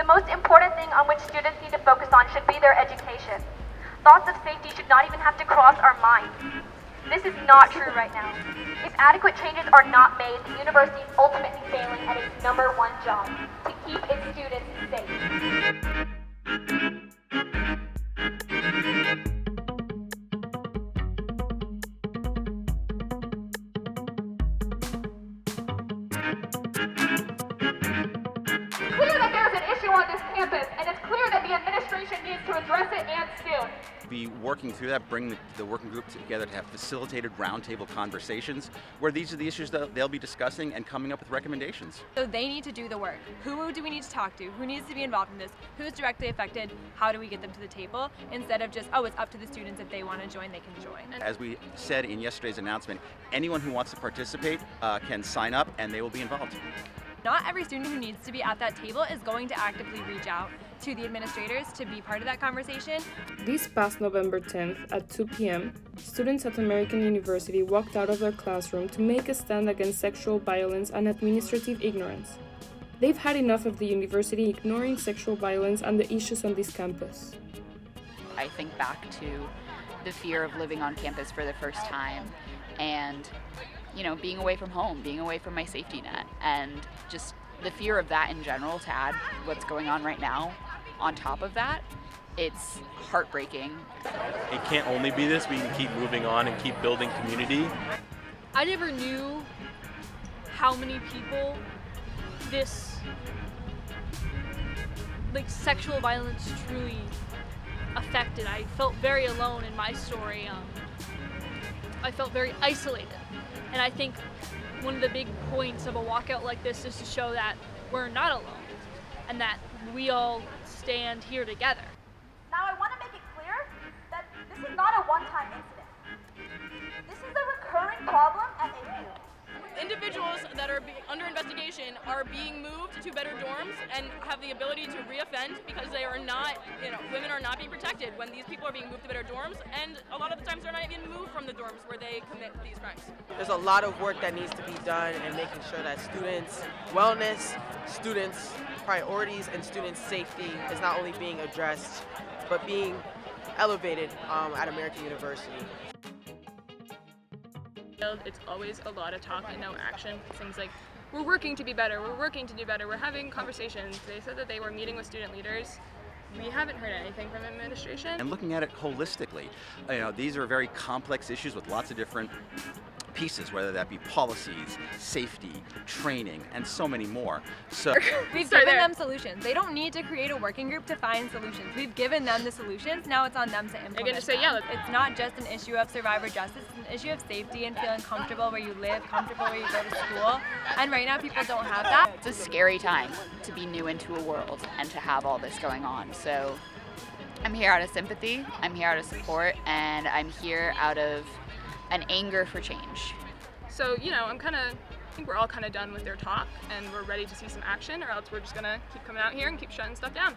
The most important thing on which students need to focus on should be their education. Thoughts of safety should not even have to cross our minds. This is not true right now. If adequate changes are not made, the university is ultimately failing at its number one job, to keep its students safe. Clear that there's an issue on this campus, and it's clear that the administration needs to address it and soon. Be working through that, bring the working group together to have facilitated roundtable conversations where these are the issues that they'll be discussing and coming up with recommendations. So they need to do the work. Who do we need to talk to? Who needs to be involved in this? Who's directly affected? How do we get them to the table? Instead of just, oh, it's up to the students. If they want to join, they can join. As we said in yesterday's announcement, anyone who wants to participate can sign up and they will be involved. Not every student who needs to be at that table is going to actively reach out to the administrators to be part of that conversation. This past November 10th at 2 p.m., students at American University walked out of their classroom to make a stand against sexual violence and administrative ignorance. They've had enough of the university ignoring sexual violence and the issues on this campus. I think back to the fear of living on campus for the first time and being away from home, being away from my safety net, and just the fear of that in general, to add what's going on right now on top of that, it's heartbreaking. It can't only be this, we can keep moving on and keep building community. I never knew how many people this sexual violence truly affected. I felt very alone in my story. I felt very isolated. And I think one of the big points of a walkout like this is to show that we're not alone and that we all stand here together. Now I want to make it clear that this is not a one-time incident. This is a recurring problem at AU. Individuals that are under investigation are being moved to better dorms and have the ability to reoffend because they are not, women are not being protected when these people are being moved to better dorms, and a lot of the times they're not even moved from the dorms where they commit these crimes. There's a lot of work that needs to be done in making sure that students' wellness, students' priorities, and students' safety is not only being addressed, but being elevated at American University. It's always a lot of talk and no action. Things like, we're working to be better, we're working to do better, we're having conversations. They said that they were meeting with student leaders. We haven't heard anything from administration. And looking at it holistically, these are very complex issues with lots of different pieces, whether that be policies, safety, training, and so many more. So we've given them solutions. They don't need to create a working group to find solutions. We've given them the solutions. Now it's on them to implement. They're going to say, them. It's not just an issue of survivor justice. It's an issue of safety and feeling comfortable where you live, comfortable where you go to school. And right now people don't have that. It's a scary time to be new into a world and to have all this going on. So I'm here out of sympathy, I'm here out of support, and I'm here out of an anger for change. So, I think we're all kind of done with their talk and we're ready to see some action, or else we're just going to keep coming out here and keep shutting stuff down.